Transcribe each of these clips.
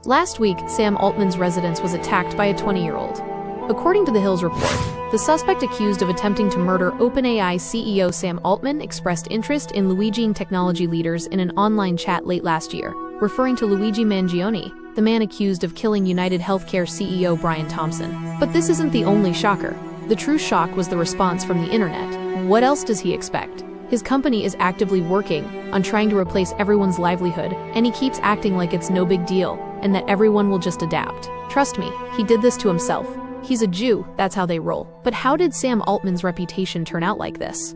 Last week, Sam Altman's residence was attacked by a 20-year-old. According to the Hill's report, the suspect accused of attempting to murder OpenAI CEO Sam Altman expressed interest in Luigi technology leaders in an online chat late last year, referring to Luigi Mangione, the man accused of killing United Healthcare CEO Brian Thompson. But this isn't the only shocker. The true shock was the response from the internet. What else does he expect? His company is actively working on trying to replace everyone's livelihood, and he keeps acting like it's no big deal and that everyone will just adapt. Trust me, he did this to himself. He's a Jew, that's how they roll. But how did Sam Altman's reputation turn out like this?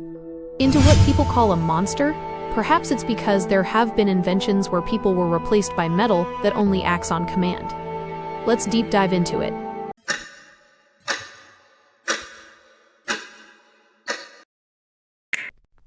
Into what people call a monster? Perhaps it's because there have been inventions where people were replaced by metal that only acts on command. Let's deep dive into it.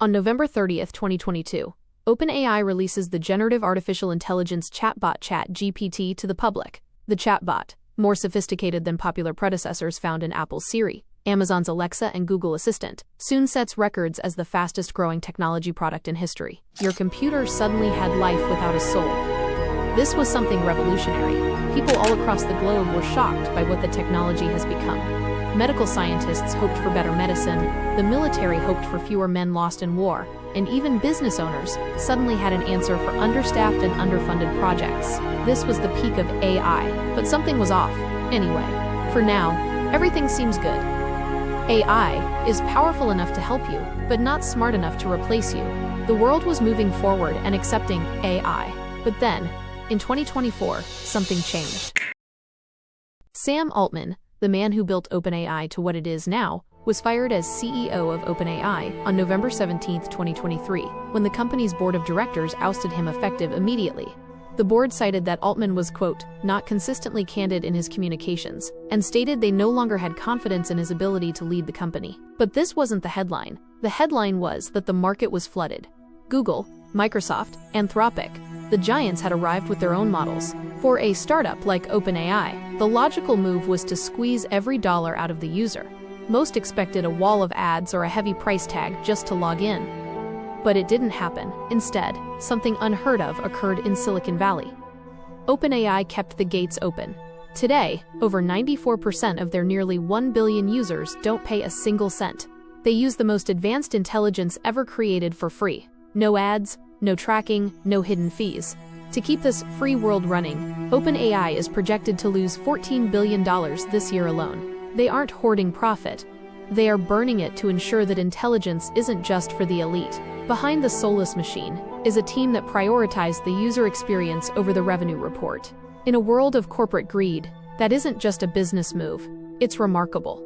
On November 30th, 2022, OpenAI releases the generative artificial intelligence chatbot ChatGPT to the public. The chatbot, more sophisticated than popular predecessors found in Apple's Siri, Amazon's Alexa, and Google Assistant, soon sets records as the fastest-growing technology product in history. Your computer suddenly had life without a soul. This was something revolutionary. People all across the globe were shocked by what the technology has become. Medical scientists hoped for better medicine, the military hoped for fewer men lost in war, and even business owners suddenly had an answer for understaffed and underfunded projects. This was the peak of AI, but something was off. Anyway, for now, everything seems good. AI is powerful enough to help you, but not smart enough to replace you. The world was moving forward and accepting AI, but then, in 2024, something changed. Sam Altman, the man who built OpenAI to what it is now, was fired as CEO of OpenAI on November 17, 2023, when the company's board of directors ousted him effective immediately. The board cited that Altman was, quote, not consistently candid in his communications, and stated they no longer had confidence in his ability to lead the company. But this wasn't the headline. The headline was that the market was flooded. Google, Microsoft, Anthropic, the giants had arrived with their own models. For a startup like OpenAI, the logical move was to squeeze every dollar out of the user. Most expected a wall of ads or a heavy price tag just to log in. But it didn't happen. Instead, something unheard of occurred in Silicon Valley. OpenAI kept the gates open. Today, over 94% of their nearly 1 billion users don't pay a single cent. They use the most advanced intelligence ever created for free. No ads, no tracking, no hidden fees. To keep this free world running, OpenAI is projected to lose $14 billion this year alone. They aren't hoarding profit. They are burning it to ensure that intelligence isn't just for the elite. Behind the soulless machine is a team that prioritized the user experience over the revenue report. In a world of corporate greed, that isn't just a business move, it's remarkable.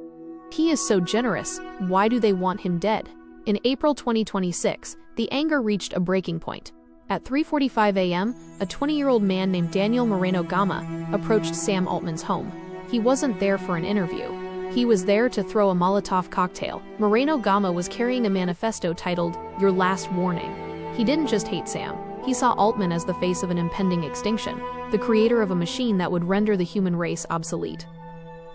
He is so generous, why do they want him dead? In April 2026, the anger reached a breaking point. At 3:45 a.m., a 20-year-old man named Daniel Moreno Gama approached Sam Altman's home. He wasn't there for an interview. He was there to throw a Molotov cocktail. Moreno Gama was carrying a manifesto titled, Your Last Warning. He didn't just hate Sam. He saw Altman as the face of an impending extinction, the creator of a machine that would render the human race obsolete.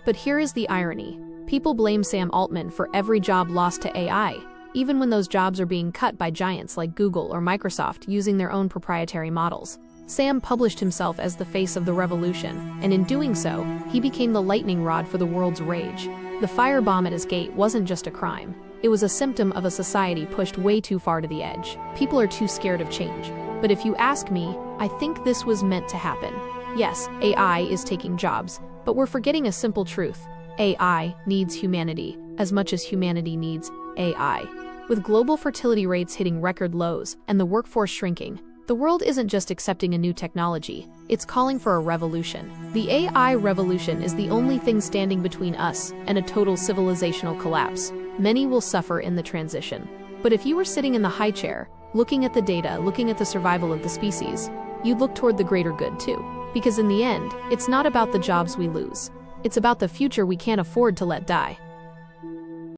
But here is the irony. People blame Sam Altman for every job lost to AI, even when those jobs are being cut by giants like Google or Microsoft using their own proprietary models. Sam published himself as the face of the revolution, and in doing so, he became the lightning rod for the world's rage. The firebomb at his gate wasn't just a crime. It was a symptom of a society pushed way too far to the edge. People are too scared of change. But if you ask me, I think this was meant to happen. Yes, AI is taking jobs, but we're forgetting a simple truth. AI needs humanity as much as humanity needs AI. With global fertility rates hitting record lows and the workforce shrinking, the world isn't just accepting a new technology, it's calling for a revolution. The AI revolution is the only thing standing between us and a total civilizational collapse. Many will suffer in the transition. But if you were sitting in the high chair, looking at the data, looking at the survival of the species, you'd look toward the greater good too. Because in the end, it's not about the jobs we lose. It's about the future we can't afford to let die.